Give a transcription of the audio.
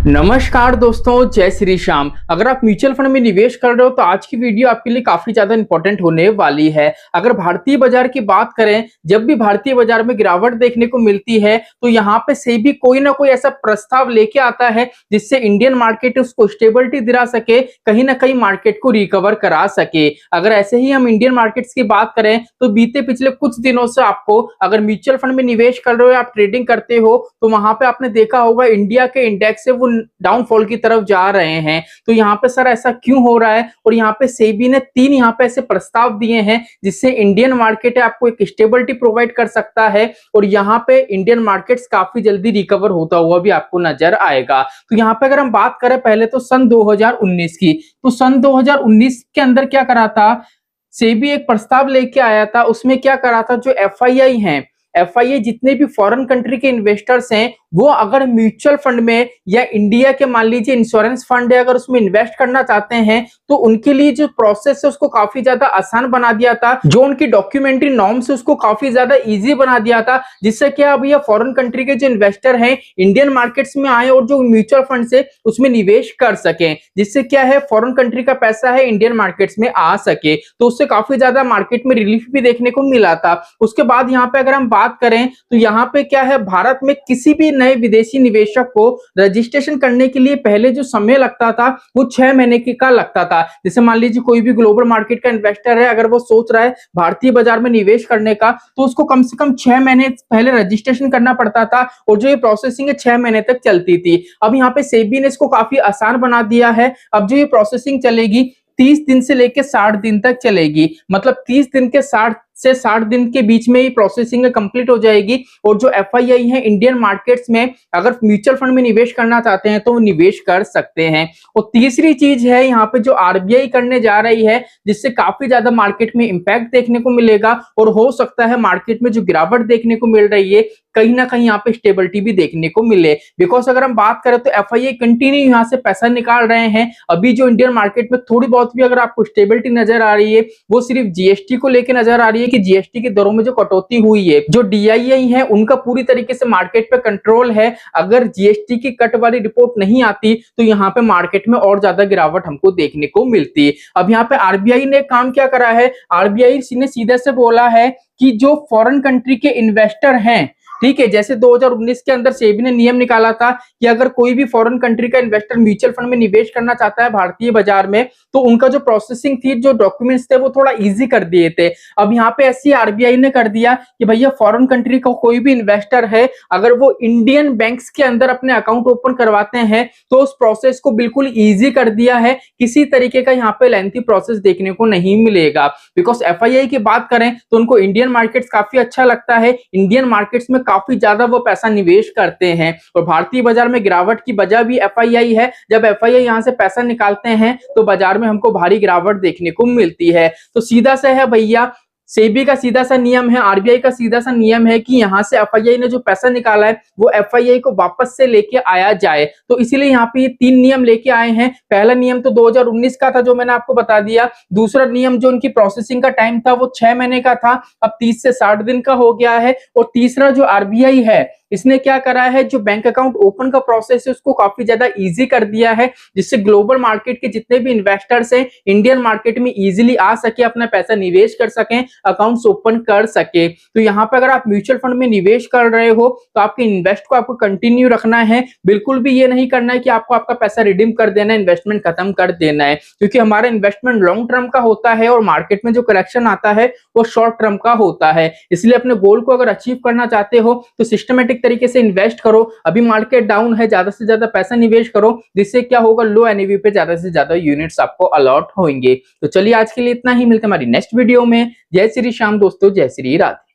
नमस्कार दोस्तों, जय श्री श्याम। अगर आप म्यूचुअल फंड में निवेश कर रहे हो तो आज की वीडियो आपके लिए काफी ज्यादा इंपॉर्टेंट होने वाली है। अगर भारतीय बाजार की बात करें, जब भी भारतीय बाजार में गिरावट देखने को मिलती है तो यहाँ पे सेबी कोई ना कोई ऐसा प्रस्ताव लेके आता है जिससे इंडियन मार्केट उसको स्टेबिलिटी दिला सके, कहीं ना कहीं मार्केट को रिकवर करा सके। अगर ऐसे ही हम इंडियन मार्केट्स की बात करें तो बीते पिछले कुछ दिनों से आपको, अगर म्यूचुअल फंड में निवेश कर रहे हो या आप ट्रेडिंग करते हो तो वहां पे आपने देखा होगा इंडिया के इंडेक्स से वो डाउनफॉल की तरफ जा रहे हैं। तो यहाँ पे सर ऐसा क्यों हो रहा है? और यहाँ पे सेबी ने 3 यहाँ पे ऐसे प्रस्ताव दिए हैं जिससे इंडियन मार्केट है आपको एक स्टेबिलिटी प्रोवाइड कर सकता है और यहाँ पे इंडियन मार्केट्स काफी जल्दी रिकवर होता हुआ भी आपको नजर आएगा। तो यहाँ पे अगर हम बात करें पहले तो सन 2019 की, तो सन 2019 के अंदर क्या करा था, सेबी एक प्रस्ताव लेके आया था। उसमें क्या करा था, जो एफआईआई हैं, एफआईआई जितने भी फॉरेन कंट्री के इन्वेस्टर्स हैं वो अगर म्यूचुअल फंड में या इंडिया के मान लीजिए इंश्योरेंस फंड है अगर उसमें इन्वेस्ट करना चाहते हैं तो उनके लिए जो प्रोसेस है उसको काफी ज्यादा आसान बना दिया था। जो उनकी डॉक्यूमेंट्री नॉर्म्स है उसको काफी ज्यादा इजी बना दिया था, जिससे क्या अभी फॉरेन कंट्री के जो इन्वेस्टर हैं इंडियन मार्केट्स में आए और जो म्यूचुअल फंड से उसमें निवेश कर सके, जिससे क्या है फॉरेन कंट्री का पैसा है इंडियन मार्केट्स में आ सके। तो उससे काफी ज्यादा मार्केट में रिलीफ भी देखने को मिला था। उसके बाद यहाँ पे अगर हम बात करें तो यहाँ पे क्या है, भारत में किसी भी नए विदेशी निवेशक को रजिस्ट्रेशन करने के लिए पहले जो समय लगता था वो 6 महीने का लगता था। जैसे मान लीजिए कोई भी ग्लोबल मार्केट का इन्वेस्टर है, अगर वो सोच रहा है भारतीय बाजार में निवेश करने का तो उसको कम से कम 6 महीने पहले रजिस्ट्रेशन करना पड़ता था और जो ये प्रोसेसिंग है 6 महीने तक चलती थी। अब यहाँ पे सेबी ने इसको काफी आसान बना दिया है। अब जो ये प्रोसेसिंग चलेगी 30 दिन से लेकर 60 दिन तक चलेगी, मतलब 30 दिन के 60 दिन के बीच में ही प्रोसेसिंग कंप्लीट हो जाएगी। और जो एफआईआई है इंडियन मार्केट्स में अगर म्यूचुअल फंड में निवेश करना चाहते हैं तो वो निवेश कर सकते हैं। और तीसरी चीज है यहाँ पे जो आरबीआई करने जा रही है जिससे काफी ज्यादा मार्केट में इंपैक्ट देखने को मिलेगा और हो सकता है मार्केट में जो गिरावट देखने को मिल रही है कहीं ना कहीं यहाँ पे स्टेबिलिटी भी देखने को मिले। बिकॉज अगर हम बात करें तो एफआईआई कंटिन्यू यहाँ से पैसा निकाल रहे हैं। अभी जो इंडियन मार्केट में थोड़ी बहुत भी अगर आपको स्टेबिलिटी नजर आ रही है वो सिर्फ जीएसटी को लेकर नजर आ रही है कि जीएसटी की दरों में जो कटौती हुई है, जो डीआईआई है उनका पूरी तरीके से मार्केट पे कंट्रोल है। अगर जीएसटी की कट वाली रिपोर्ट नहीं आती तो यहाँ पे मार्केट में और ज्यादा गिरावट हमको देखने को मिलती है। अब यहाँ पे आरबीआई ने काम क्या करा है, आरबीआई ने सीधे से बोला है कि जो फॉरेन कंट्री के इन्वेस्टर हैं, ठीक है, जैसे 2019 के अंदर सेबी ने नियम निकाला था कि अगर कोई भी फॉरेन कंट्री का इन्वेस्टर म्यूचुअल फंड में निवेश करना चाहता है भारतीय बाजार में तो उनका जो प्रोसेसिंग थी, जो डॉक्यूमेंट्स थे वो थोड़ा इजी कर दिए थे। अब यहाँ पे ऐसी आरबीआई ने कर दिया कि भैया फॉरेन कंट्री का कोई भी इन्वेस्टर है अगर वो इंडियन बैंक्स के अंदर अपने अकाउंट ओपन करवाते हैं तो उस प्रोसेस को बिल्कुल ईजी कर दिया है। किसी तरीके का यहाँ पे लेंथी प्रोसेस देखने को नहीं मिलेगा। बिकॉज एफआईआई की बात करें तो उनको इंडियन मार्केट्स काफी अच्छा लगता है, इंडियन मार्केट्स में काफी ज्यादा वो पैसा निवेश करते हैं। और भारतीय बाजार में गिरावट की वजह भी एफआईआई है। जब एफआईआई यहां से पैसा निकालते हैं तो बाजार में हमको भारी गिरावट देखने को मिलती है। तो सीधा सा है भैया, सेबी का सीधा सा नियम है, आरबीआई का सीधा सा नियम है कि यहां से एफआईआई ने जो पैसा निकाला है वो एफआईआई को वापस से लेके आया जाए। तो इसीलिए यहाँ पे ये 3 नियम लेके आए हैं। पहला नियम तो 2019 का था जो मैंने आपको बता दिया। दूसरा नियम जो उनकी प्रोसेसिंग का टाइम था वो 6 महीने का था, अब 30 से 60 दिन का हो गया है। और तीसरा जो आरबीआई है इसने क्या करा है, जो बैंक अकाउंट ओपन का प्रोसेस है उसको काफी ज्यादा इजी कर दिया है, जिससे ग्लोबल मार्केट के जितने भी इन्वेस्टर्स हैं इंडियन मार्केट में इजीली आ सके, अपना पैसा निवेश कर सकें, अकाउंट्स ओपन कर सके। तो यहाँ पे अगर आप म्यूचुअल फंड में निवेश कर रहे हो तो आपके इन्वेस्ट को आपको कंटिन्यू रखना है। बिल्कुल भी ये नहीं करना है कि आपको आपका पैसा रिडीम कर देना है, इन्वेस्टमेंट खत्म कर देना है, क्योंकि हमारा इन्वेस्टमेंट लॉन्ग टर्म का होता है और मार्केट में जो करेक्शन आता है वो शॉर्ट टर्म का होता है। इसलिए अपने गोल को अगर अचीव करना चाहते हो तो सिस्टमेटिक तरीके से इन्वेस्ट करो। अभी मार्केट डाउन है, ज्यादा से ज्यादा पैसा निवेश करो, जिससे क्या होगा, लो एनएवी पे ज्यादा से ज्यादा यूनिट्स आपको अलॉट होंगे। तो चलिए आज के लिए इतना ही, मिलते हैं हमारी नेक्स्ट वीडियो में। जय श्री श्याम दोस्तों, जय श्री राधे।